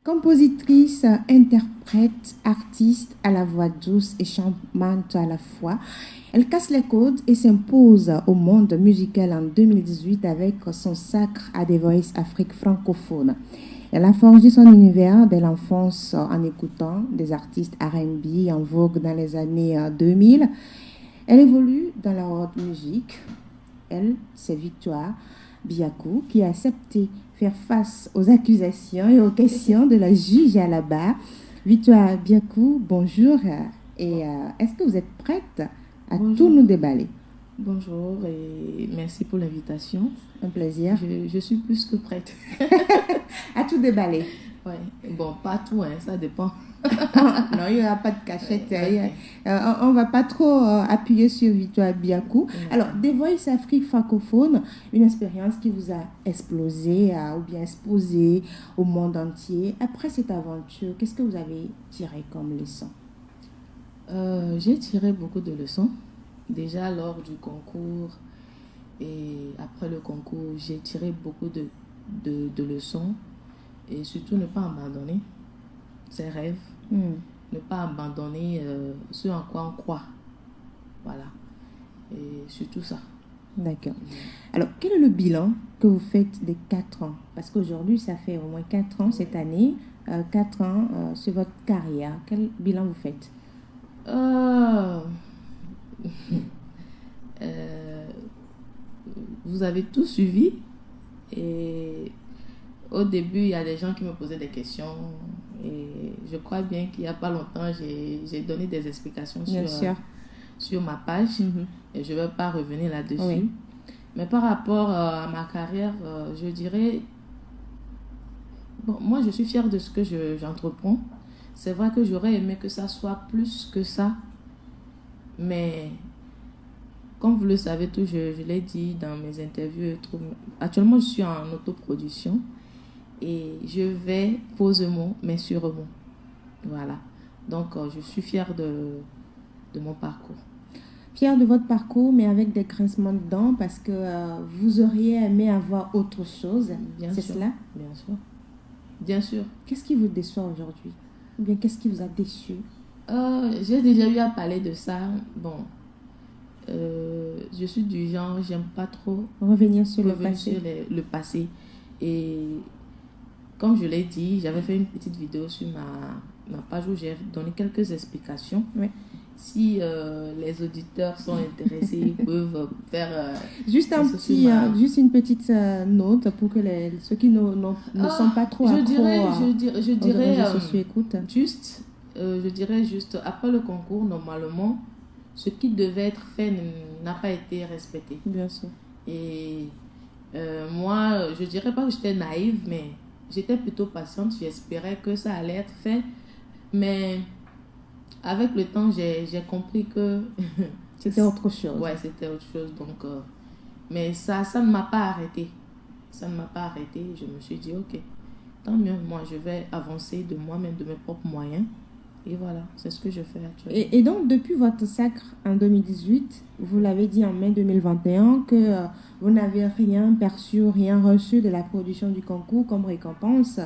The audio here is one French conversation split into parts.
Compositrice, interprète, artiste à la voix douce et charmante à la fois, elle casse les codes et s'impose au monde musical en 2018 avec son sacre à The Voice Afrique francophone. Elle a forgé son univers dès l'enfance en écoutant des artistes R&B en vogue dans les années 2000. Elle évolue dans la world music. Elle, c'est Victoire Biakou qui a accepté faire face aux accusations et aux questions de la juge à la barre. Victoire Biakou, bonjour. Et est-ce que vous êtes prête à tout nous déballer? Bonjour et merci pour l'invitation. Un plaisir. Je suis plus que prête. À tout déballer. Ouais. Bon, pas tout, hein, ça dépend. Non, il n'y aura pas de cachette. Okay. On ne va pas trop appuyer sur Victoire Biakou. Alors, The Voice Afrique francophone, une expérience qui vous a explosé ou bien exposé au monde entier. Après cette aventure, qu'est-ce que vous avez tiré comme leçon? J'ai tiré beaucoup de leçons. Déjà lors du concours et après le concours, j'ai tiré beaucoup de leçons. Et surtout ne pas abandonner ses rêves, ne pas abandonner ce en quoi on croit. Voilà. Et surtout ça. D'accord. Alors, quel est le bilan que vous faites des 4 ans? Parce qu'aujourd'hui, ça fait au moins 4 ans cette année. 4 ans sur votre carrière. Quel bilan vous faites? Vous avez tout suivi. Et au début, il y a des gens qui me posaient des questions. Et je crois bien qu'il n'y a pas longtemps, j'ai donné des explications sur ma page. Et je ne vais pas revenir là-dessus. Oui. Mais par rapport à ma carrière, je dirais... Bon, moi, je suis fière de ce que j'entreprends. C'est vrai que j'aurais aimé que ça soit plus que ça. Mais... Comme vous le savez tous, je l'ai dit dans mes interviews. Actuellement, je suis en autoproduction. Et je vais posément, mais sûrement. Voilà. Donc, je suis fière de mon parcours. Fière de votre parcours, mais avec des grincements de dents, parce que vous auriez aimé avoir autre chose. C'est cela? Bien sûr. Bien sûr. Qu'est-ce qui vous déçoit aujourd'hui? Ou bien qu'est-ce qui vous a déçu? J'ai déjà eu à parler de ça. Bon, je suis du genre, j'aime pas trop revenir sur le passé. Et comme je l'ai dit, j'avais fait une petite vidéo sur ma page où j'ai donné quelques explications. Oui. Si les auditeurs sont intéressés, ils peuvent faire... juste une petite note pour que ceux qui ne sont pas trop je dirais juste, après le concours, normalement, ce qui devait être fait n'a pas été respecté. Bien sûr. Et moi, je dirais pas que j'étais naïve, mais j'étais plutôt patiente. J'espérais que ça allait être fait. Mais avec le temps, j'ai compris que... c'était autre chose. Ouais, c'était autre chose. Donc, mais ça ne m'a pas arrêté. Ça ne m'a pas arrêté. Je me suis dit, ok, tant mieux. Moi, je vais avancer de moi-même, de mes propres moyens. Et voilà, c'est ce que je fais actuellement. Et donc, depuis votre sacre en 2018, vous l'avez dit en mai 2021, que vous n'avez rien perçu, rien reçu de la production du concours comme récompense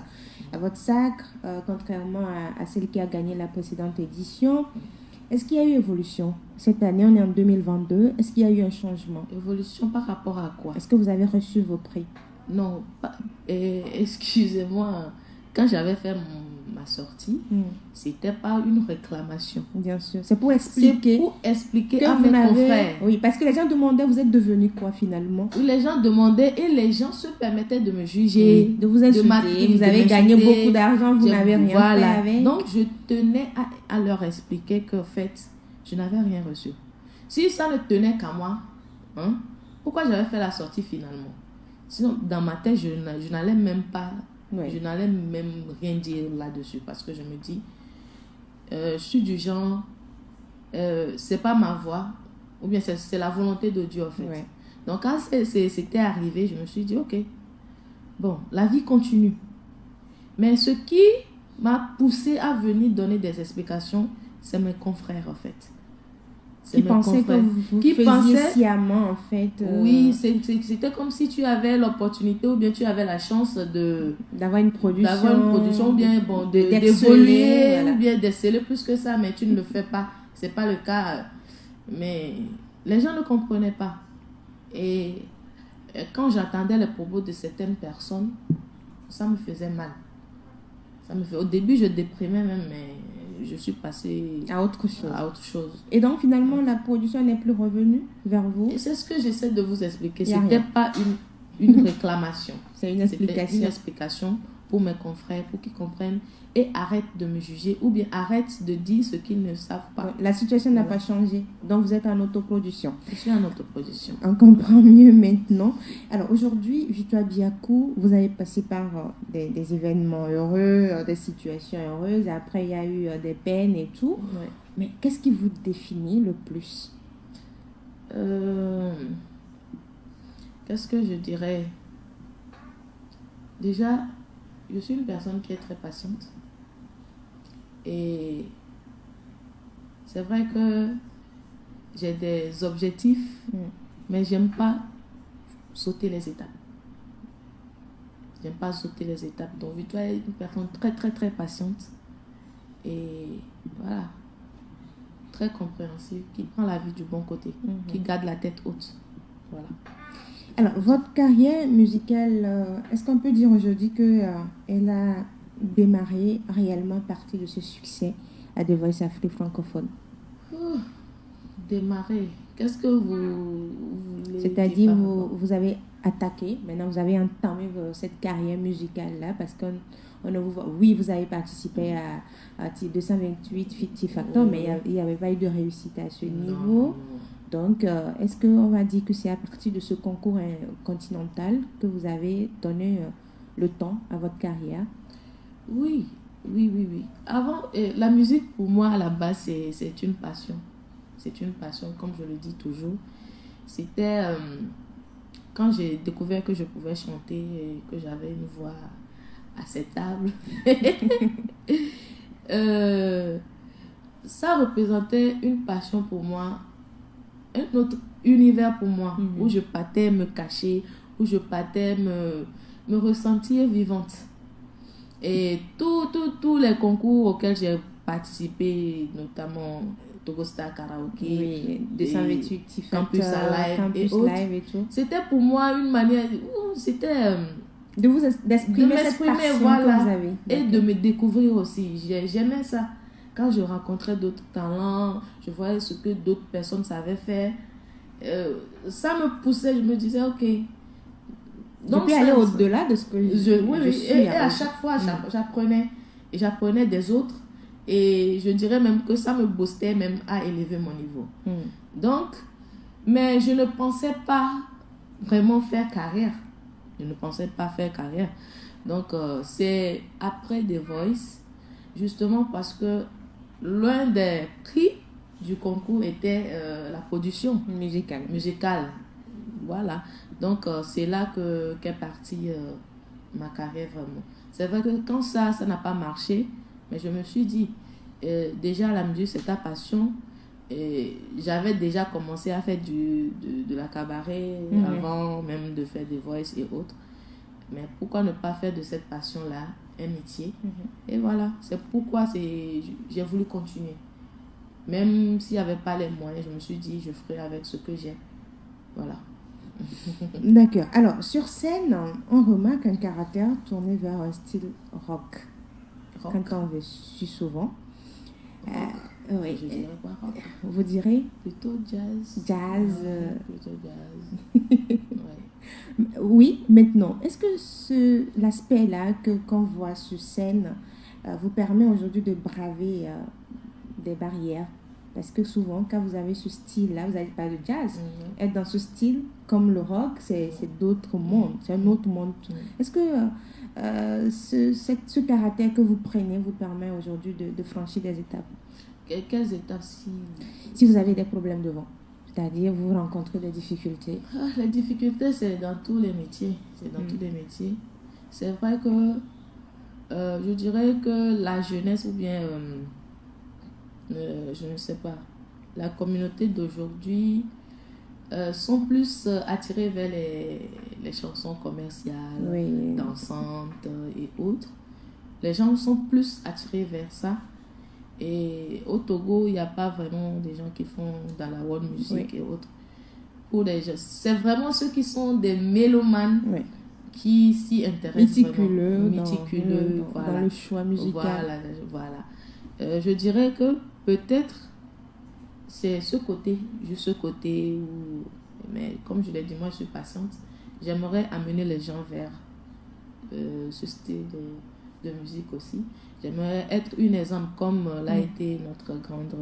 à votre sacre, contrairement à celle qui a gagné la précédente édition. Est-ce qu'il y a eu évolution? Cette année, on est en 2022. Est-ce qu'il y a eu un changement? Évolution par rapport à quoi? Est-ce que vous avez reçu vos prix? Non, excusez-moi. Quand j'avais fait ma sortie, c'était pas une réclamation. Bien sûr. C'est pour expliquer à mes confrères. Oui, parce que les gens demandaient, vous êtes devenu quoi finalement? Les gens demandaient et les gens se permettaient de me juger, de vous insulter. Vous avez gagné beaucoup d'argent, vous n'avez rien fait avec. Donc, je tenais à leur expliquer qu'en fait, je n'avais rien reçu. Si ça ne tenait qu'à moi, pourquoi j'avais fait la sortie finalement? Sinon, dans ma tête, je n'allais même pas... Oui. Je n'allais même rien dire là-dessus parce que je me dis, je suis du genre, c'est pas ma voix, ou bien c'est la volonté de Dieu en fait. Oui. Donc quand c'était arrivé, je me suis dit, ok, bon, la vie continue. Mais ce qui m'a poussé à venir donner des explications, c'est mes confrères en fait. Qui pensaient que vous faisiez sciemment, en fait. Oui, c'était comme si tu avais l'opportunité ou bien tu avais la chance d'avoir une production ou bien d'évoluer, voilà. Ou bien d'exceller plus que ça, mais tu ne le fais pas. C'est pas le cas. Mais les gens ne comprenaient pas. Et quand j'entendais les propos de certaines personnes, ça me faisait mal. Au début, je déprimais même, mais je suis passée à autre chose. Et donc, finalement, la production n'est plus revenue vers vous? Et c'est ce que j'essaie de vous expliquer. Ce n'était pas une réclamation. C'est une explication. C'était une explication pour mes confrères, pour qu'ils comprennent et arrêtent de me juger ou bien arrêtent de dire ce qu'ils ne savent pas. La situation n'a pas changé. Donc, vous êtes en autoproduction. Je suis en autoproduction. On comprend mieux maintenant. Alors, aujourd'hui, Victoire Biakou, vous avez passé par des événements heureux, des situations heureuses. Après, il y a eu des peines et tout. Ouais. Mais qu'est-ce qui vous définit le plus? Qu'est-ce que je dirais? Déjà, je suis une personne qui est très patiente. Et c'est vrai que j'ai des objectifs, mais j'aime pas sauter les étapes. Donc, Victoire est une personne très, très, très patiente. Et voilà. Très compréhensive, qui prend la vie du bon côté, qui garde la tête haute. Voilà. Alors, votre carrière musicale, est-ce qu'on peut dire aujourd'hui qu'elle a démarré réellement à partir de ce succès à The Voice Afrique francophone? Démarrer? Qu'est-ce que vous voulez dire? C'est-à-dire, vous avez attaqué, maintenant vous avez entamé cette carrière musicale-là parce qu'on ne vous voit. Oui, vous avez participé à 228 Ficti Factor, mais il n'y avait pas eu de réussite à ce niveau. Donc, est-ce qu'on va dire que c'est à partir de ce concours continental que vous avez donné le temps à votre carrière? Oui. Avant, la musique, pour moi, à la base, c'est une passion. C'est une passion, comme je le dis toujours. C'était quand j'ai découvert que je pouvais chanter et que j'avais une voix acceptable. Ça représentait une passion pour moi, un autre univers pour moi, où je partais me cacher, où je partais me ressentir vivante. Et tous les concours auxquels j'ai participé, notamment Togo Star Karaoke, 228 Campus Live et tout, c'était pour moi une manière, c'était d'exprimer cette passion voilà, que vous avez. Et de me découvrir aussi. J'aimais ça. Quand je rencontrais d'autres talents, je voyais ce que d'autres personnes savaient faire. Ça me poussait, je me disais, ok. Donc, je peux aller au-delà de ce que je suis. Et à chaque fois, j'apprenais. Et j'apprenais des autres. Et je dirais même que ça me boostait même à élever mon niveau. Donc, mais je ne pensais pas vraiment faire carrière. Donc, c'est après The Voice, justement parce que l'un des prix du concours était la production musicale. Voilà. Donc, c'est là qu'est partie ma carrière vraiment. C'est vrai que quand ça n'a pas marché, mais je me suis dit, déjà la musique, c'est ta passion. Et j'avais déjà commencé à faire de la cabaret avant même de faire des voices et autres. Mais pourquoi ne pas faire de cette passion-là un métier? Et voilà, c'est pourquoi j'ai voulu continuer. Même s'il n'y avait pas les moyens, je me suis dit, je ferai avec ce que j'ai. Voilà. D'accord. Alors, sur scène, on remarque un caractère tourné vers un style rock. Quand on veut si souvent. Oui. Je dirais quoi, rock? Vous direz? Plutôt jazz. Plutôt jazz. Ouais. Oui, maintenant, est-ce que l'aspect-là qu'on voit sur scène vous permet aujourd'hui de braver des barrières? Parce que souvent, quand vous avez ce style-là, vous n'avez pas de jazz. Être dans ce style, comme le rock, c'est d'autres mondes. C'est un autre monde. Est-ce que ce caractère que vous prenez vous permet aujourd'hui de franchir des étapes? Quelles étapes? Si vous avez des problèmes devant, c'est-à-dire vous rencontrez des difficultés. Les difficultés, c'est dans tous les métiers. C'est vrai que je dirais que la jeunesse ou bien je ne sais pas, la communauté d'aujourd'hui sont plus attirés vers les chansons commerciales, dansantes et autres. Les gens sont plus attirés vers ça. Et au Togo, il n'y a pas vraiment des gens qui font dans la world music et autres. Pour les gens, c'est vraiment ceux qui sont des mélomanes qui s'y intéressent méticuleux voilà, dans le choix musical. Voilà. Je dirais que peut-être c'est ce côté où, mais comme je l'ai dit, moi je suis patiente, j'aimerais amener les gens vers ce style de musique aussi. J'aimerais être une exemple comme l'a été notre grande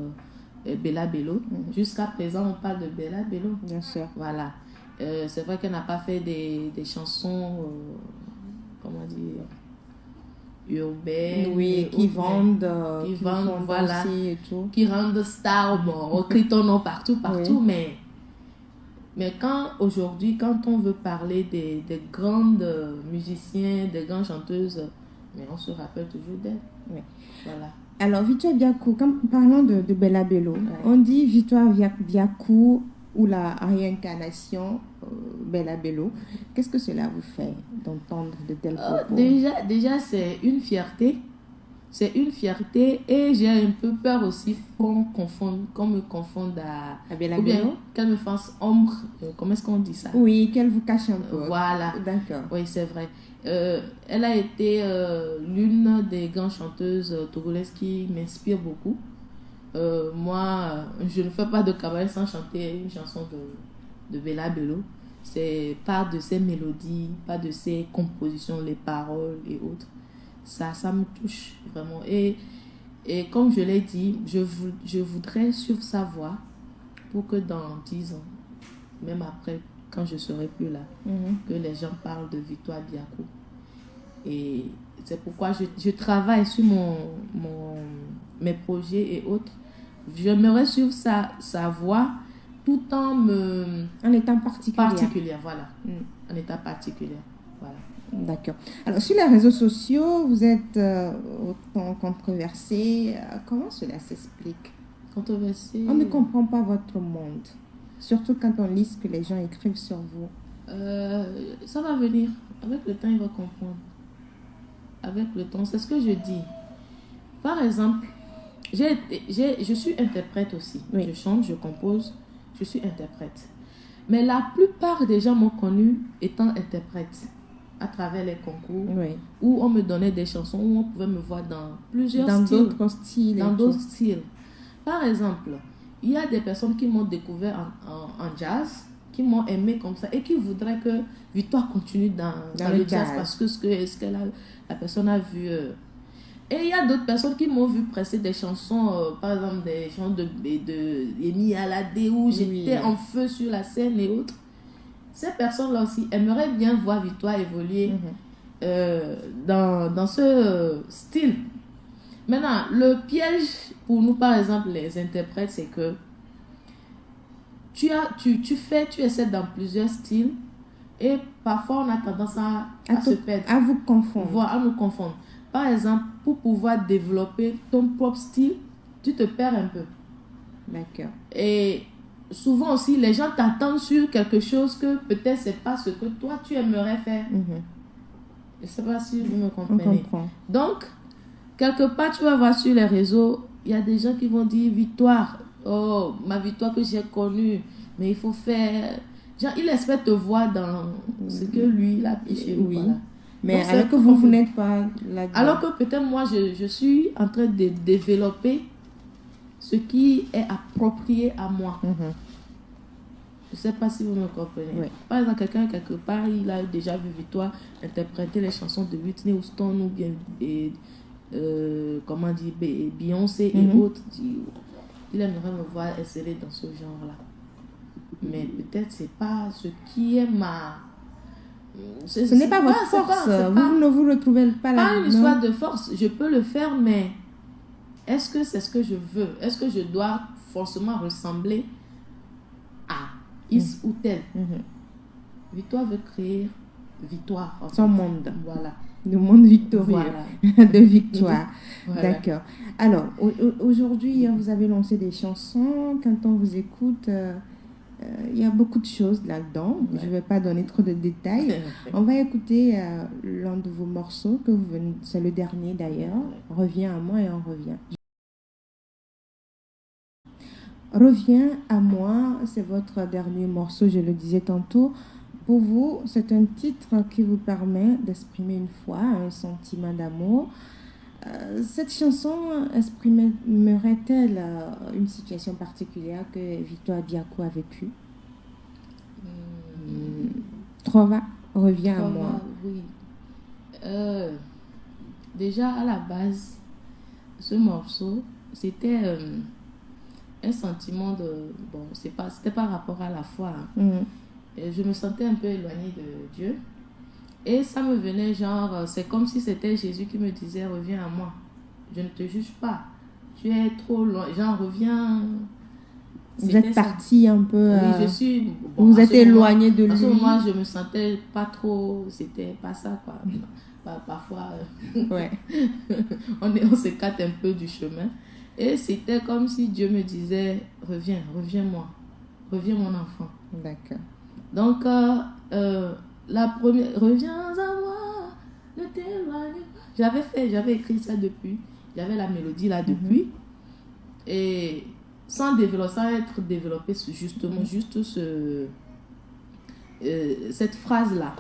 Bella Bello. Jusqu'à présent, on parle de Bella Bello. Bien sûr. Voilà. C'est vrai qu'elle n'a pas fait des chansons, comment dire, urbaines. Qui vendent voilà. Aussi et tout. Qui rendent star, on crie ton nom partout, mais aujourd'hui, quand on veut parler des grandes musiciens, des grandes chanteuses, mais on se rappelle toujours d'elle. Voilà. Alors, Victoire Biakou, parlant de Bella Bello, on dit Victoire Biakou ou la réincarnation Bella Bello. Qu'est-ce que cela vous fait d'entendre de tels propos? Déjà, c'est une fierté. C'est une fierté et j'ai un peu peur aussi qu'on me confonde à Bella ou bien Bello? Qu'elle me fasse ombre. Comment est-ce qu'on dit ça? Oui, qu'elle vous cache un peu. Voilà. D'accord. Oui, c'est vrai. Elle a été l'une des grandes chanteuses togolaises qui m'inspire beaucoup. Moi, je ne fais pas de cabaret sans chanter une chanson de Bella Bello. C'est pas de ses mélodies, pas de ses compositions, les paroles et autres. Ça me touche vraiment. Et comme je l'ai dit, je voudrais suivre sa voix pour que dans 10 ans, même après, quand je serai plus là, que les gens parlent de Victoire Biakou. Et c'est pourquoi je travaille sur mes projets et autres. J'aimerais suivre sa voix tout en étant particulière. Voilà. En état particulier. Voilà. D'accord. Alors, sur les réseaux sociaux, vous êtes autant controversé. Comment cela s'explique? Controversé. On ne comprend pas votre monde. Surtout quand on lit ce que les gens écrivent sur vous. Ça va venir. Avec le temps, il va comprendre. Avec le temps, c'est ce que je dis. Par exemple, je suis interprète aussi. Oui. Je chante, je compose, je suis interprète. Mais la plupart des gens m'ont connue étant interprète à travers les concours où on me donnait des chansons, où on pouvait me voir dans plusieurs styles. Dans d'autres styles. Par exemple, il y a des personnes qui m'ont découvert en jazz, qui m'ont aimé comme ça et qui voudraient que Victoire continue dans le jazz parce que ce que la personne a vu. Et il y a d'autres personnes qui m'ont vu presser des chansons, par exemple des chansons de Emi Alade où j'étais en feu sur la scène et autres. Ces personnes-là aussi aimeraient bien voir Victoire évoluer dans ce style. Maintenant, le piège pour nous, par exemple, les interprètes, c'est que tu essaies dans plusieurs styles et parfois on a tendance à se perdre. À vous confondre. À nous confondre. Par exemple, pour pouvoir développer ton propre style, tu te perds un peu. D'accord. Et souvent aussi, les gens t'attendent sur quelque chose que peut-être c'est pas ce que toi tu aimerais faire. Je sais pas si vous me comprenez. On comprend. Donc, quelque part, tu vas voir sur les réseaux, il y a des gens qui vont dire Victoire, oh, ma Victoire que j'ai connue, mais il faut faire. Genre, il espère te voir dans ce que lui, il a piché. Oui. Voilà. Mais donc, alors que vous n'êtes pas là-dedans. Alors que peut-être moi, je suis en train de développer ce qui est approprié à moi. Je ne sais pas si vous me comprenez. Oui. Par exemple, quelqu'un, quelque part, il a déjà vu Victoire interpréter les chansons de Whitney Houston ou bien, comment dire, Beyoncé et autres. Il aimerait me voir exceller dans ce genre-là. Mais peut-être c'est pas ce qui est ma... Ce n'est pas votre force. Vous ne vous retrouvez pas là-dedans. Pas une histoire de force. Je peux le faire, mais est-ce que c'est ce que je veux? Est-ce que je dois forcément ressembler à Is ou tel? Victoire veut créer victoire. Son monde. Voilà. Le monde victorieux. Voilà. De victoire. Voilà. D'accord. Alors, aujourd'hui, vous avez lancé des chansons. Quand on vous écoute, il y a beaucoup de choses là-dedans. Ouais. Je ne vais pas donner trop de détails. On va écouter l'un de vos morceaux, c'est le dernier d'ailleurs. Reviens à moi et on revient. Reviens à moi, c'est votre dernier morceau, je le disais tantôt. Pour vous, c'est un titre qui vous permet d'exprimer une foi, un sentiment d'amour. Cette chanson exprimerait-elle une situation particulière que Victoire Biakou a vécue? Trova, reviens à moi. Oui. Déjà, à la base, ce morceau, c'était un sentiment de... Bon, c'était par rapport à la foi. Et je me sentais un peu éloignée de Dieu. Et ça me venait genre, c'est comme si c'était Jésus qui me disait, reviens à moi. Je ne te juge pas. Tu es trop loin. Genre, reviens. Vous êtes parti un peu... Oui, je suis... Bon, vous êtes éloigné de lui. À ce moment, je me sentais pas trop... C'était pas ça, quoi. Parfois, ouais. on s'écarte un peu du chemin. Et c'était comme si Dieu me disait, reviens-moi. Reviens mon enfant. D'accord. Donc, la première, reviens à moi, ne t'éloigne pas. J'avais écrit ça depuis. J'avais la mélodie là depuis. Et sans être développé justement, juste cette phrase-là.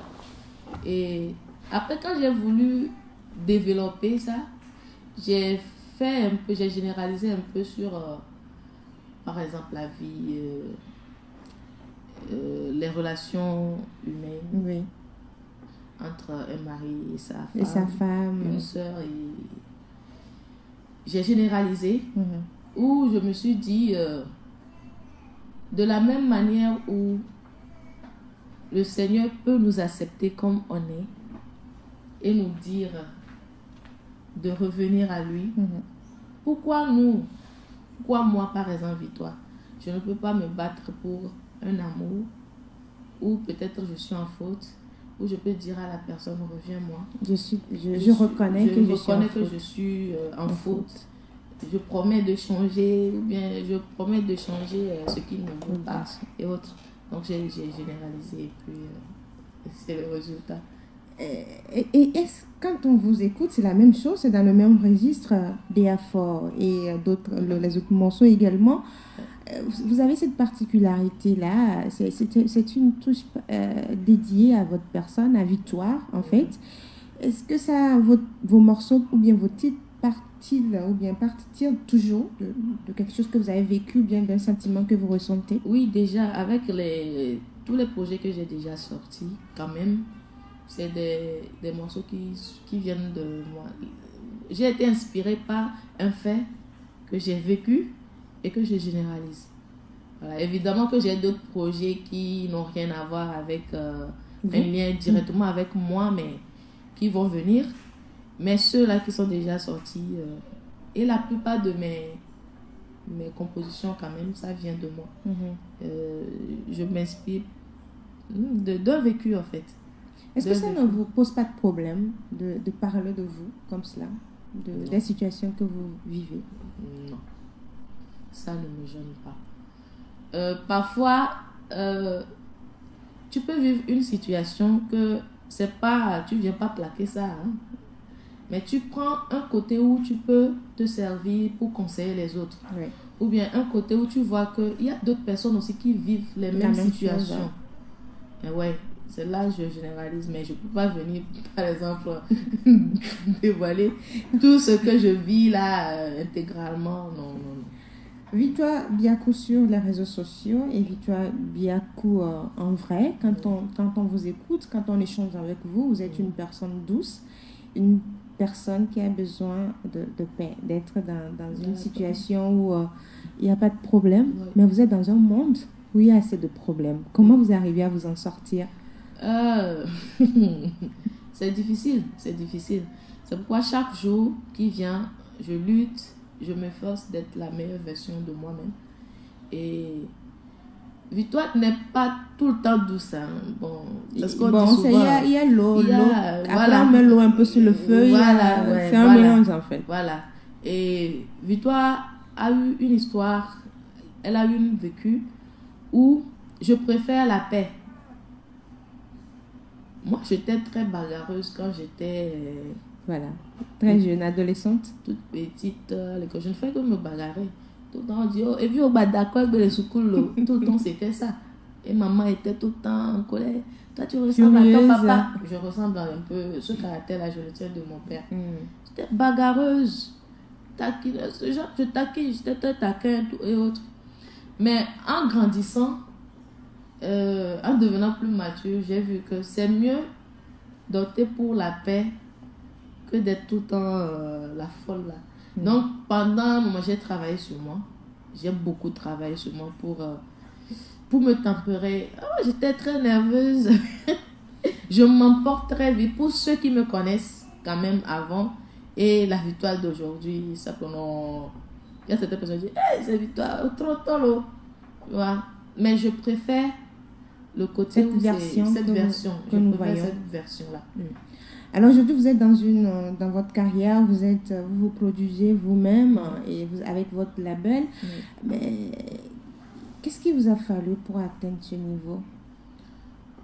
Et après, quand j'ai voulu développer ça, j'ai généralisé un peu sur, par exemple, la vie, les relations humaines entre un mari et sa femme, une soeur. J'ai généralisé où je me suis dit, de la même manière où le Seigneur peut nous accepter comme on est et nous dire de revenir à lui, pourquoi moi par exemple, Victoire, je ne peux pas me battre pour un amour où peut-être je suis en faute, où je peux dire à la personne, reviens-moi. Je reconnais que je suis en faute. Je promets de changer, ou bien je promets de changer ce qui ne me veut pas et autres. Donc j'ai généralisé et puis c'est le résultat. Et quand on vous écoute, c'est la même chose, c'est dans le même registre, Béafor et les autres morceaux également. Vous avez cette particularité-là, c'est une touche dédiée à votre personne, à Victoire en fait. Est-ce que vos morceaux ou bien vos titres partent-ils toujours de quelque chose que vous avez vécu ou bien d'un sentiment que vous ressentez? Oui, déjà, avec tous les projets que j'ai déjà sortis, quand même, c'est des morceaux qui viennent de moi. J'ai été inspirée par un fait que j'ai vécu et que je généralise. Voilà. Évidemment que j'ai d'autres projets qui n'ont rien à voir avec un lien directement avec moi, mais qui vont venir. Mais ceux-là qui sont déjà sortis, et la plupart de mes compositions quand même, ça vient de moi. Je m'inspire d'un vécu en fait. Est-ce que ça ne vous pose pas de problème de parler de vous comme cela, des situations que vous vivez? Non, ça ne me gêne pas. Parfois, tu peux vivre une situation que c'est pas, tu viens pas plaquer ça, hein, mais tu prends un côté où tu peux te servir pour conseiller les autres. Oui. Ou bien un côté où tu vois qu'il y a d'autres personnes aussi qui vivent les mêmes situations. Chose, hein. Et ouais, c'est là que je généralise, mais je ne peux pas venir, par exemple, dévoiler tout ce que je vis là intégralement. Non. Victoire Biakou sur les réseaux sociaux et Victoire Biakou en vrai, quand on vous écoute, quand on échange avec vous, vous êtes une personne douce, une personne qui a besoin de paix, d'être dans une situation où il n'y a pas de problème, mais vous êtes dans un monde où il y a assez de problèmes. Comment vous arrivez à vous en sortir? C'est difficile. C'est pourquoi chaque jour qui vient, je lutte, je m'efforce d'être la meilleure version de moi-même. Et Victoire n'est pas tout le temps douce. Hein. Bon, parce qu'on dit souvent. Il y a l'eau. Après, voilà. on met l'eau un peu sur le feu. Voilà, c'est un mélange, en fait. Voilà. Et Victoire a eu une histoire, elle a eu un vécu où je préfère la paix. Moi, j'étais très bagarreuse quand j'étais... Voilà, très jeune, adolescente. Toute petite, je ne fais que me bagarrer. Tout le temps, on dit, oh, et puis au bas d'accord, tout le temps, c'était ça. Et maman était tout le temps en colère. Toi, tu ressembles à ton papa. Je ressemble un peu, ce caractère-là, je le tiens de mon père. J'étais bagarreuse. Je taquine, j'étais très taquin et autres. Mais en grandissant, en devenant plus mature, j'ai vu que c'est mieux d'opter pour la paix que d'être tout le temps la folle là. Donc pendant un moment, j'ai travaillé sur moi. J'ai beaucoup travaillé sur moi pour me tempérer. Oh, j'étais très nerveuse. Je m'emporte très vite. Pour ceux qui me connaissent quand même avant et la Victoire d'aujourd'hui, ça pendant... Il y a certaines personnes qui disent hey, c'est Victoire, trop tôt. Voilà. Mais je préfère le côté cette version je préfère cette version-là. Alors aujourd'hui, vous êtes dans votre carrière, vous vous produisez vous-même et avec votre label. Mais qu'est-ce qui vous a fallu pour atteindre ce niveau?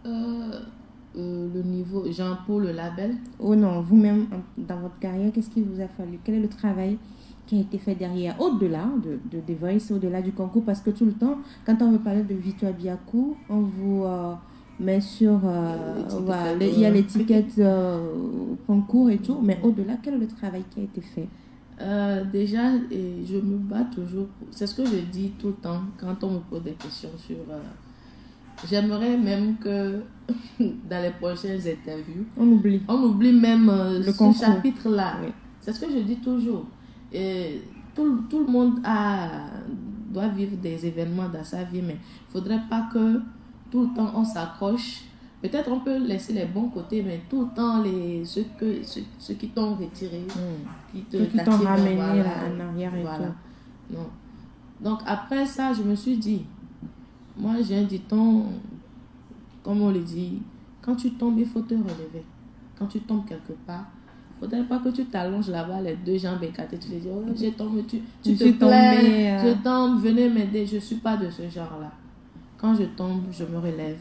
Le niveau, genre pour le label? Oh non, vous-même dans votre carrière, qu'est-ce qui vous a fallu? Quel est le travail qui a été fait derrière, au-delà de The Voice, au-delà du concours? Parce que tout le temps, quand on veut parler de Victoire Biakou, on vous... mais sur il y a l'étiquette concours et tout, mais au-delà, quel est le travail qui a été fait? Déjà, je me bats toujours, c'est ce que je dis tout le temps quand on me pose des questions sur j'aimerais même que dans les prochaines interviews on oublie même ce chapitre là. C'est ce que je dis toujours. Et tout le monde doit vivre des événements dans sa vie, mais il ne faudrait pas que tout le temps on s'accroche. Peut-être on peut laisser les bons côtés, mais tout le temps ceux qui t'ont retiré, qui t'ont ramené en arrière et tout. Non. Donc après ça, je me suis dit, moi j'ai un dicton, comme on le dit, quand tu tombes, il faut te relever. Quand tu tombes quelque part, il ne faudrait pas que tu t'allonges là-bas, les deux jambes écartées, tu te dis, oh j'ai tombé, tu te plains, je tombe, venez m'aider. Je ne suis pas de ce genre-là. Quand je tombe, je me relève.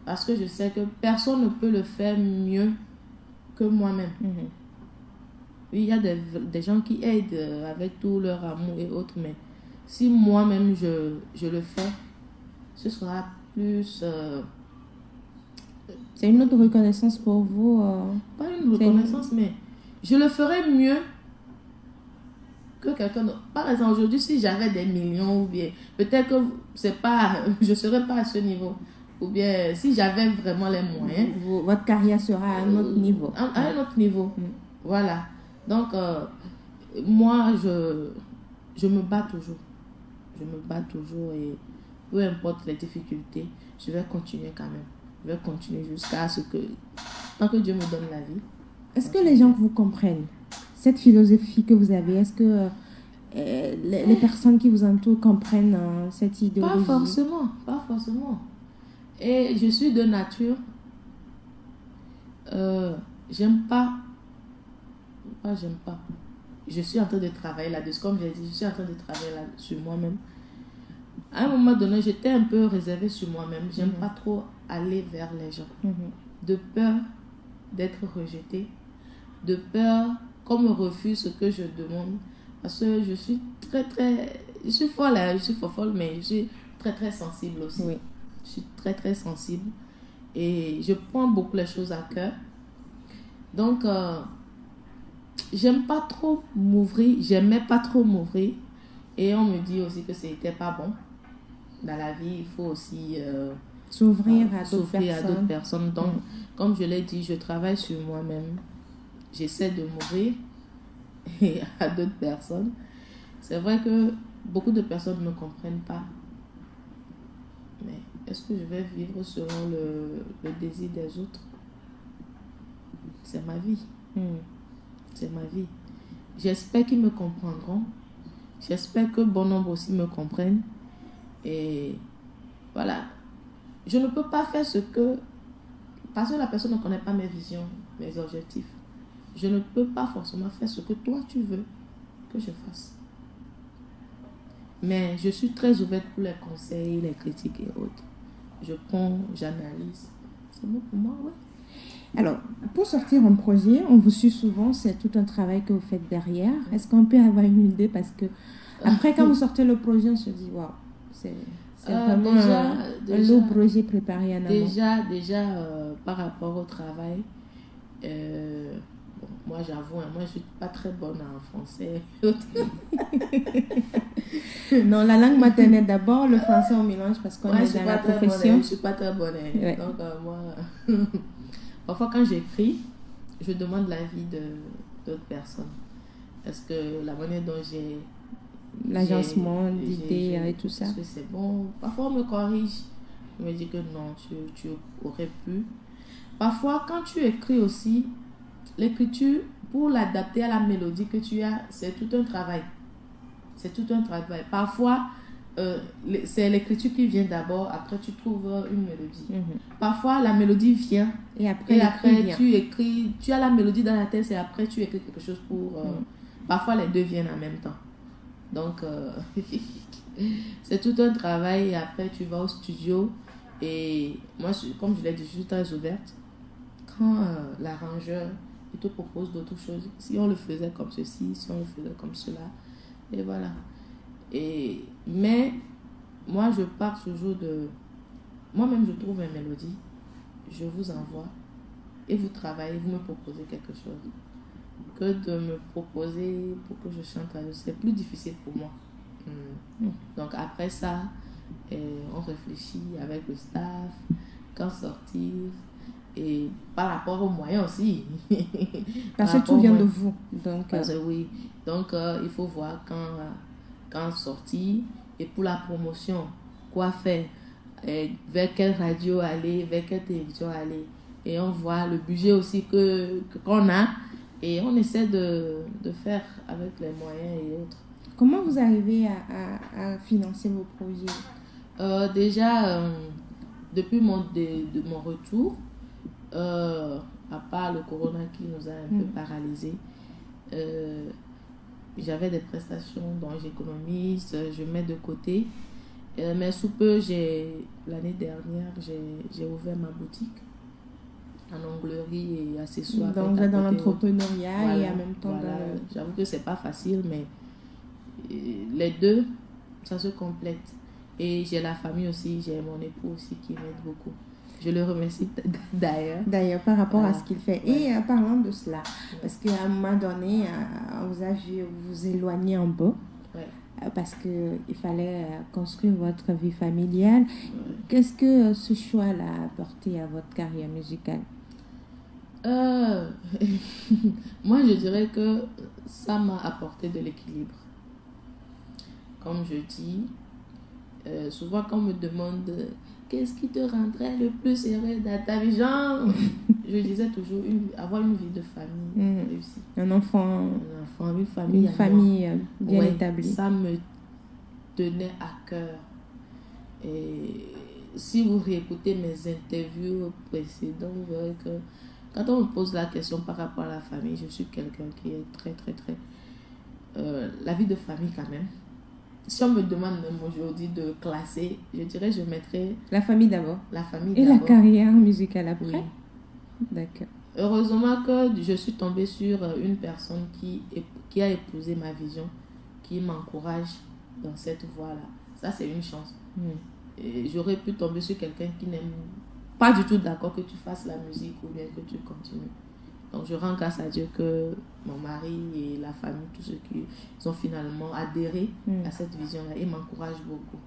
Parce que je sais que personne ne peut le faire mieux que moi-même. Oui, il y a des gens qui aident avec tout leur amour et autres, mais si moi-même je le fais, ce sera plus... C'est une autre reconnaissance pour vous? Pas une reconnaissance, mais je le ferai mieux que quelqu'un d'autre. Par exemple, aujourd'hui, si j'avais des millions, ou bien peut-être que je ne serais pas à ce niveau. Ou bien si j'avais vraiment les moyens. Votre carrière sera à un autre niveau. À un autre niveau. Voilà. Donc, moi, je me bats toujours. Je me bats toujours et peu importe les difficultés, je vais continuer quand même. Je vais continuer jusqu'à ce que, tant que Dieu me donne la vie. Est-ce que les gens vous comprennent? Cette philosophie que vous avez, est-ce que les personnes qui vous entourent comprennent cette idéologie? Pas forcément. Et je suis de nature, j'aime pas. Je suis en train de travailler là-dessus. Comme j'ai dit, je suis en train de travailler là sur moi-même. À un moment donné, j'étais un peu réservée sur moi-même. J'aime pas trop aller vers les gens. De peur d'être rejetée. De peur qu'on me refuse ce que je demande. Parce que je suis je suis folle, je suis folle, mais je suis très très sensible aussi. Oui. Je suis très très sensible. Et je prends beaucoup les choses à cœur. Donc, j'aime pas trop m'ouvrir. J'aimais pas trop m'ouvrir. Et on me dit aussi que c'était pas bon. Dans la vie, il faut aussi s'ouvrir à d'autres personnes. Donc, comme je l'ai dit, je travaille sur moi-même. J'essaie de m'ouvrir à d'autres personnes. C'est vrai que beaucoup de personnes ne me comprennent pas. Mais est-ce que je vais vivre selon le désir des autres? C'est ma vie. C'est ma vie. J'espère qu'ils me comprendront. J'espère que bon nombre aussi me comprennent. Et voilà. Je ne peux pas faire ce que... Parce que la personne ne connaît pas mes visions, mes objectifs. Je ne peux pas forcément faire ce que toi tu veux que je fasse. Mais je suis très ouverte pour les conseils, les critiques et autres. Je prends, j'analyse. C'est bon pour moi, oui. Alors, pour sortir un projet, on vous suit souvent, c'est tout un travail que vous faites derrière. Est-ce qu'on peut avoir une idée? Parce que après, quand vous sortez le projet, on se dit, waouh, c'est vraiment un lourd projet préparé en amont. Déjà par rapport au travail, bon, moi j'avoue, moi je suis pas très bonne en français. Non, la langue maternelle d'abord, le français on mélange parce qu'on est dans la profession. Je suis pas très bonne. Ouais. Donc moi, parfois quand j'écris, je demande l'avis d'autres personnes. Est-ce que la manière dont j'ai l'agencement d'idées et tout ça, est-ce que c'est bon? Parfois on me corrige, on me dit que non, tu aurais pu. Parfois quand tu écris aussi, l'écriture, pour l'adapter à la mélodie que tu as, c'est tout un travail. C'est tout un travail. Parfois, c'est l'écriture qui vient d'abord, après tu trouves une mélodie. Parfois, la mélodie vient et après tu écris, tu as la mélodie dans la tête et après tu écris quelque chose pour... Parfois, les deux viennent en même temps. Donc, c'est tout un travail et après tu vas au studio et moi, comme je l'ai dit, je suis très ouverte. Quand l'arrangeur il te propose d'autres choses, si on le faisait comme ceci, si on le faisait comme cela, et voilà. Mais moi je pars toujours de moi-même, je trouve une mélodie, je vous envoie et vous travaillez, vous me proposez quelque chose que de me proposer pour que je chante, c'est plus difficile pour moi. Donc après ça, on réfléchit avec le staff quand sortir. Et par rapport aux moyens aussi. Parce que tout vient de vous. Donc, oui. Donc, il faut voir quand sortir. Et pour la promotion, quoi faire? Vers quelle radio aller? Vers quelle télévision aller? Et on voit le budget aussi qu'on a. Et on essaie de faire avec les moyens et autres. Comment vous arrivez à financer vos projets? Déjà, depuis mon retour, à part le corona qui nous a un peu paralysés, j'avais des prestations dont j'économise, je mets de côté, mais sous peu, l'année dernière, j'ai ouvert ma boutique en onglerie et accessoires. Donc dans l'entrepreneuriat, voilà, et en même temps j'avoue que c'est pas facile, mais les deux ça se complète. Et j'ai la famille aussi, j'ai mon époux aussi qui m'aide beaucoup. Je le remercie d'ailleurs. Par rapport à ce qu'il fait. Ouais. Et parlant de cela, parce qu'à un moment donné, on vous a vu vous éloigner un peu. Ouais. Parce qu'il fallait construire votre vie familiale. Ouais. Qu'est-ce que ce choix-là a apporté à votre carrière musicale? Moi, je dirais que ça m'a apporté de l'équilibre. Comme je dis, souvent quand on me demande qu'est-ce qui te rendrait le plus heureux dans ta vie, genre, je disais toujours avoir une vie de famille réussie. Un enfant, une famille. Une famille bien établie. Ça me tenait à cœur. Et si vous réécoutez mes interviews précédentes, vous verrez que quand on me pose la question par rapport à la famille, je suis quelqu'un qui est très, très, très... la vie de famille quand même. Si on me demande même aujourd'hui de classer, je dirais je mettrais... La famille d'abord. La famille et d'abord. La carrière musicale après. Oui. D'accord. Heureusement que je suis tombée sur une personne qui a épousé ma vision, qui m'encourage dans cette voie-là. Ça, c'est une chance. Et j'aurais pu tomber sur quelqu'un qui n'aime pas du tout d'accord que tu fasses la musique ou bien que tu continues. Donc, je rends grâce à Dieu que mon mari et la famille, tous ceux qui ont finalement adhéré à cette vision-là et m'encouragent beaucoup.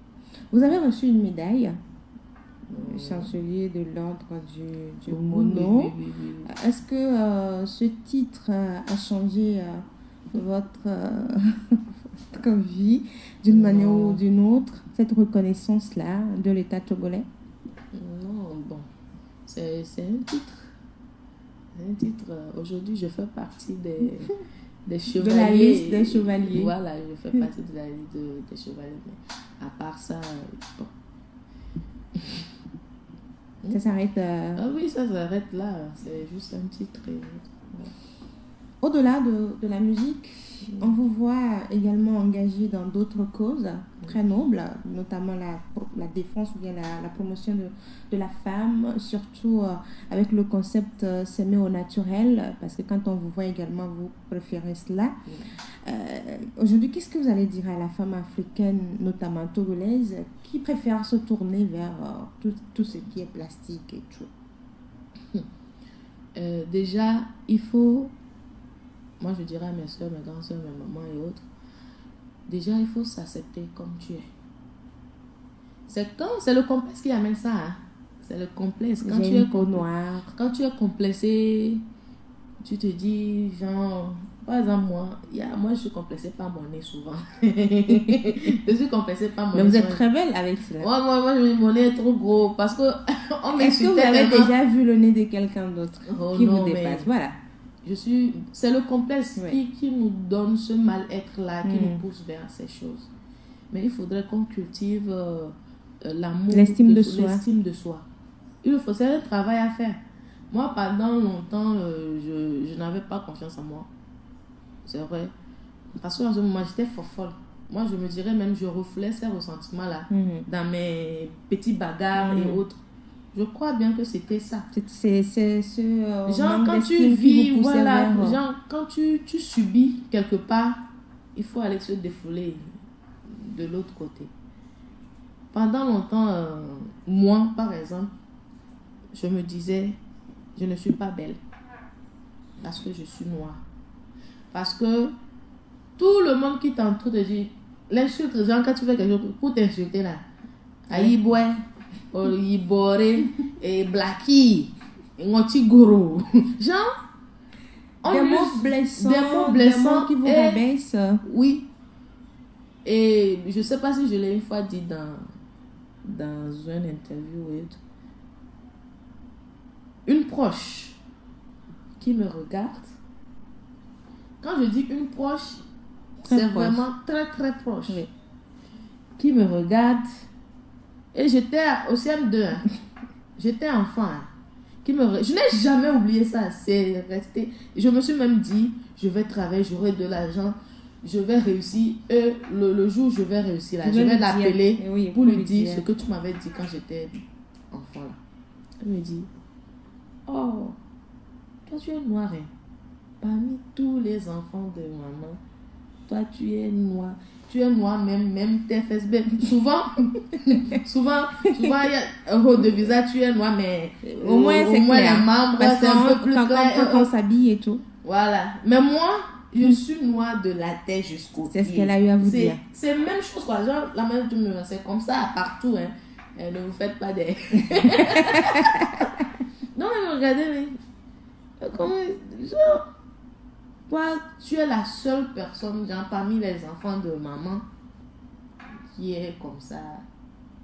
Vous avez reçu une médaille, chancelier de l'ordre du Mono. Oui. Est-ce que ce titre a changé votre vie d'une manière ou d'une autre, cette reconnaissance-là de l'État togolais? Non, bon, c'est un titre. Aujourd'hui, je fais partie des chevaliers. De la liste des chevaliers. Voilà, je fais partie de la liste des chevaliers. Mais à part ça, bon, Ça s'arrête... Ah oui, ça s'arrête là. C'est juste un titre. Au-delà de la musique, on vous voit également engagé dans d'autres causes très nobles, notamment la défense ou bien la promotion de la femme, surtout avec le concept s'aimer au naturel, parce que quand on vous voit également, vous préférez cela. Aujourd'hui, qu'est-ce que vous allez dire à la femme africaine, notamment togolaise, qui préfère se tourner vers tout ce qui est plastique et tout? Déjà, il faut... Moi, je dirais à mes soeurs, mes grandes soeurs, mes mamans et autres, déjà, il faut s'accepter comme tu es. C'est le complexe qui amène ça. Hein. C'est le complexe. Quand tu es noire. Quand tu es complexé, tu te dis, genre, par exemple, moi, je suis complexée par mon nez souvent. Je suis complexée par mon nez. Mais vous êtes très belle avec cela. Moi, mon nez est trop gros parce que est-ce que vous avez déjà vu le nez de quelqu'un d'autre qui vous dépasse? Voilà. C'est le complexe qui nous donne ce mal-être-là, qui nous pousse vers ces choses. Mais il faudrait qu'on cultive l'amour, l'estime de soi. C'est un travail à faire. Moi, pendant longtemps, je n'avais pas confiance en moi. C'est vrai. Parce qu'en ce moment, j'étais folle. Moi, je me dirais même, je refoulais ces ressentiments-là dans mes petits bagarres et autres. Je crois bien que c'était ça. C'est ce genre quand tu vis, genre quand tu subis quelque part, il faut aller se défouler de l'autre côté. Pendant longtemps, moi, par exemple, je me disais, je ne suis pas belle parce que je suis noire. Parce que tout le monde qui t'entoure te dit, l'insulte, genre quand tu fais quelque chose pour t'insulter là, aïboué, Oyibore, et Blackie, et Ngotigoro. Genre, des mots blessants, des mots qui vous rabaissent. Oui. Et je ne sais pas si je l'ai une fois dit dans une interview. Une proche qui me regarde. Quand je dis une proche, c'est vraiment très très proche. Oui. Qui me regarde. Et j'étais au CM2. Hein. J'étais enfant. Hein. Je n'ai jamais oublié ça. C'est resté. Je me suis même dit, je vais travailler, j'aurai de l'argent, je vais réussir. Et le jour où je vais réussir, là, je vais l'appeler pour lui dire ce que tu m'avais dit quand j'étais enfant. Là. Elle me dit, oh, toi tu es noir. Hein. Parmi tous les enfants de maman, toi tu es noir. Tu es noir, même tes fesses belles. Souvent, il y a un haut de visage, tu es noir, mais au moins les membres, c'est un peu plus clair. Quand on s'habille et tout. Voilà. Mais moi, je suis noire de la tête jusqu'au pied. C'est ce qu'elle a eu à vous dire. C'est la même chose, quoi. Genre, la manière de me c'est comme ça partout. Hein. Ne vous faites pas des... Non, mais regardez, mais... Comment... Genre... Toi, tu es la seule personne, genre, parmi les enfants de maman qui est comme ça,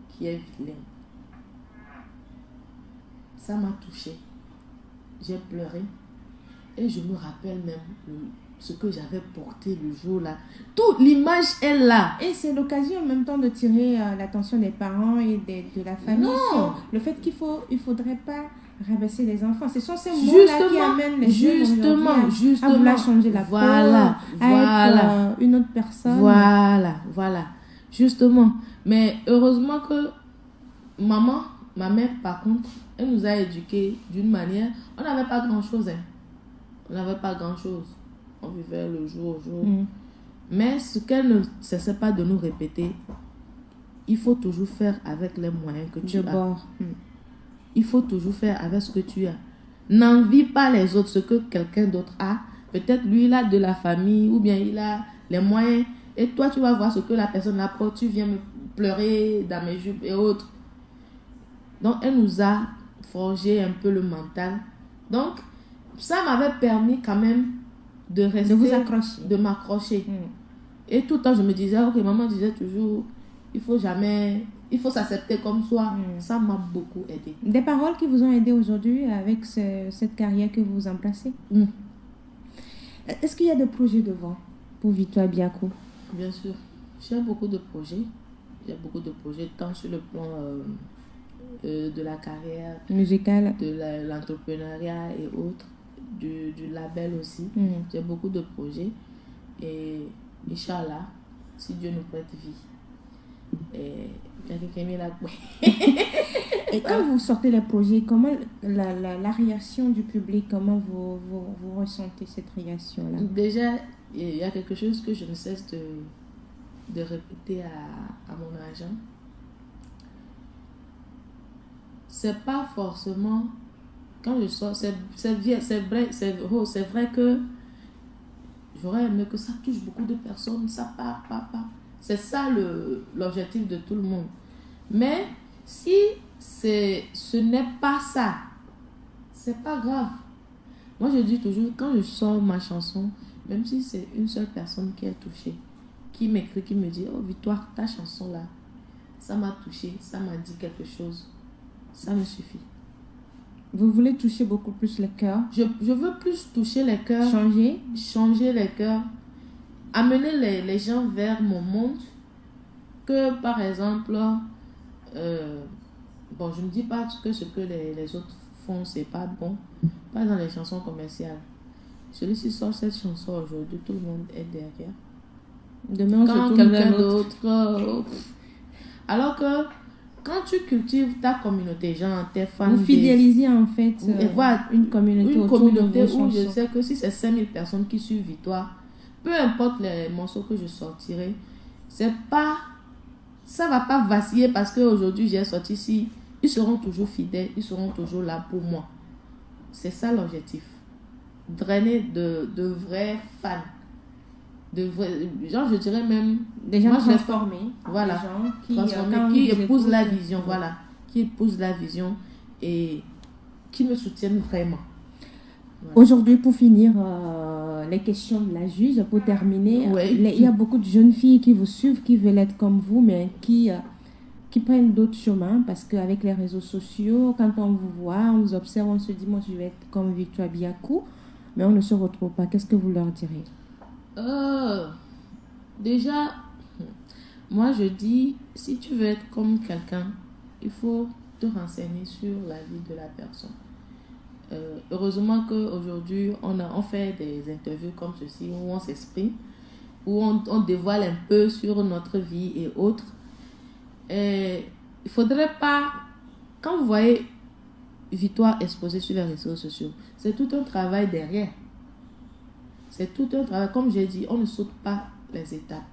qui est vilaine. Ça m'a touchée. J'ai pleuré. Et je me rappelle même ce que j'avais porté le jour-là. Toute l'image est là. Et c'est l'occasion en même temps de tirer l'attention des parents et de la famille sur le fait qu'il faudrait pas rabaisser les enfants. Ce sont ces mots-là qui amènent les jeunes à vouloir changer la peau, à être une autre personne. Voilà. Justement. Mais heureusement que ma mère, par contre, elle nous a éduqués d'une manière... On n'avait pas grand-chose. Hein. On n'avait pas grand-chose. On vivait le jour au jour. Mais ce qu'elle ne cessait pas de nous répéter, il faut toujours faire avec les moyens que tu as. Il faut toujours faire avec ce que tu as. N'envie pas les autres, ce que quelqu'un d'autre a. Peut-être lui, il a de la famille ou bien il a les moyens. Et toi, tu vas voir ce que la personne a. Après, tu viens me pleurer dans mes jupes et autres. Donc, elle nous a forgé un peu le mental. Donc, ça m'avait permis quand même de rester... De vous accrocher. De m'accrocher. Et tout le temps, je me disais, ok, maman disait toujours, il faut s'accepter comme soi. Ça m'a beaucoup aidé. Des paroles qui vous ont aidé aujourd'hui avec cette carrière que vous embrassez. Est-ce qu'il y a des projets devant pour Victoire Biakou? Bien sûr. J'ai beaucoup de projets. J'ai beaucoup de projets, tant sur le plan de la carrière musicale, de l'entrepreneuriat et autres, du label aussi. J'ai beaucoup de projets et Inch'Allah, si Dieu nous prête vie. Et et quand vous sortez les projets, comment la réaction du public, comment vous ressentez cette réaction-là? Déjà, il y a quelque chose que je ne cesse de répéter à mon agent. C'est pas forcément quand je sors, c'est vrai que j'aurais aimé que ça touche beaucoup de personnes, ça part. C'est ça l'objectif de tout le monde. Mais si ce n'est pas ça, c'est pas grave. Moi, je dis toujours, quand je sors ma chanson, même si c'est une seule personne qui est touchée, qui m'écrit, qui me dit, oh Victoire, ta chanson là, ça m'a touchée, ça m'a dit quelque chose, ça me suffit. Vous voulez toucher beaucoup plus les cœurs? Je veux plus toucher les cœurs. Changer les cœurs. Amener les gens vers mon monde. Que par exemple, je ne dis pas que ce que les autres font, c'est pas bon. Pas dans les chansons commerciales. Celui-ci sort cette chanson aujourd'hui, tout le monde est derrière. Demain, quand quelqu'un d'autre... Alors que quand tu cultives ta communauté, genre tes fans... Vous fidélisez en fait voilà, une communauté où je sais que si c'est 5000 personnes qui suivent Victoire, peu importe les morceaux que je sortirai, c'est pas... Ça va pas vaciller parce qu'aujourd'hui j'ai sorti ici. Ils seront toujours fidèles, ils seront toujours là pour moi. C'est ça l'objectif. Drainer de vrais fans. Genre je dirais même des gens transformés, voilà, des gens qui épousent la vision, voilà, qui épousent la vision et qui me soutiennent vraiment. Voilà. Aujourd'hui, pour finir, les questions de la juge, pour terminer, il y a beaucoup de jeunes filles qui vous suivent, qui veulent être comme vous, mais qui prennent d'autres chemins parce qu'avec les réseaux sociaux, quand on vous voit, on vous observe, on se dit, moi je vais être comme Victoire Biakou, mais on ne se retrouve pas. Qu'est-ce que vous leur direz? Déjà, moi je dis, si tu veux être comme quelqu'un, il faut te renseigner sur la vie de la personne. Heureusement qu'aujourd'hui, on fait des interviews comme ceci, où on s'exprime, où on dévoile un peu sur notre vie et autres. Il ne faudrait pas, quand vous voyez Victoire exposée sur les réseaux sociaux, c'est tout un travail derrière. C'est tout un travail. Comme j'ai dit, on ne saute pas les étapes.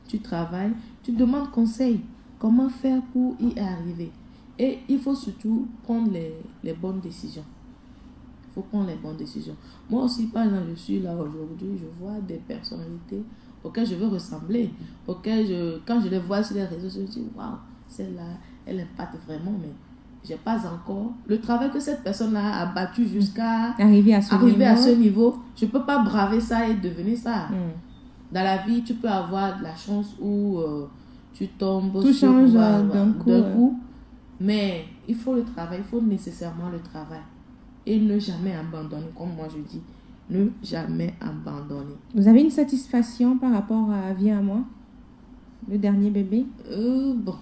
Tu travailles, tu demandes conseil. Comment faire pour y arriver? Et il faut surtout prendre les bonnes décisions. Il faut prendre les bonnes décisions. Moi aussi, par exemple, je suis là aujourd'hui, je vois des personnalités auxquelles je veux ressembler, quand je les vois sur les réseaux sociaux, je dis, waouh, celle-là, elle impacte vraiment, mais j'ai pas encore le travail que cette personne-là a battu jusqu'à arriver à ce niveau. Je peux pas braver ça et devenir ça. Dans la vie, tu peux avoir de la chance où tu tombes. Tout change d'un coup. Mais il faut le travail, il faut nécessairement le travail. Et ne jamais abandonner, comme moi je dis. Ne jamais abandonner. Vous avez une satisfaction par rapport à Viens à moi, le dernier bébé? Bon.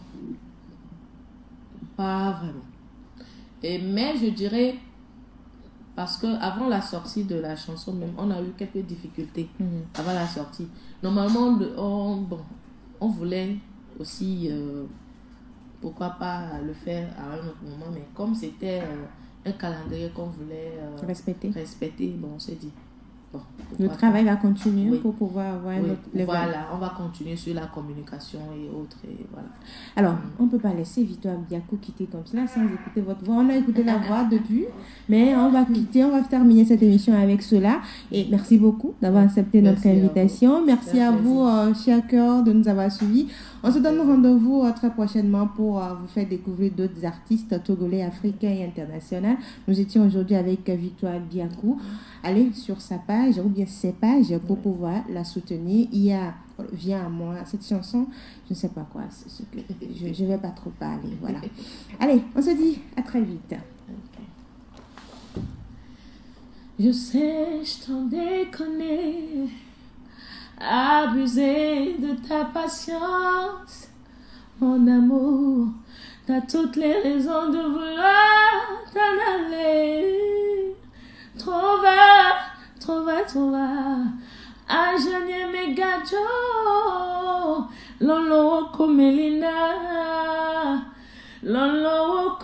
Pas vraiment. Mais je dirais, parce qu'avant la sortie de la chanson, même, on a eu quelques difficultés avant la sortie. Normalement, on voulait aussi, pourquoi pas le faire à un autre moment, mais comme c'était un calendrier qu'on voulait respecter, bon, on s'est dit, bon, le travail va continuer pour pouvoir avoir voilà, on va continuer sur la communication et autres. Et voilà. Alors, on ne peut pas laisser Victoire Biakou quitter comme cela sans écouter votre voix. On a écouté la voix depuis, mais on va quitter, on va terminer cette émission avec cela. Et merci beaucoup d'avoir accepté notre invitation. Merci à vous, chers cœurs, de nous avoir suivis. On se donne rendez-vous très prochainement pour vous faire découvrir d'autres artistes togolais, africains et internationaux. Nous étions aujourd'hui avec Victoire Biakou. Allez sur sa page ou bien ses pages pour pouvoir la soutenir. Il y a Viens à moi, cette chanson, je ne sais pas quoi, je ne vais pas trop parler. Voilà. Allez, on se dit à très vite. Je sais, je t'en déconne, abuser de ta patience, mon amour. t'as toutes les raisons de vouloir t'en aller. Trova, ajanye megajo, lolo komelina, lolo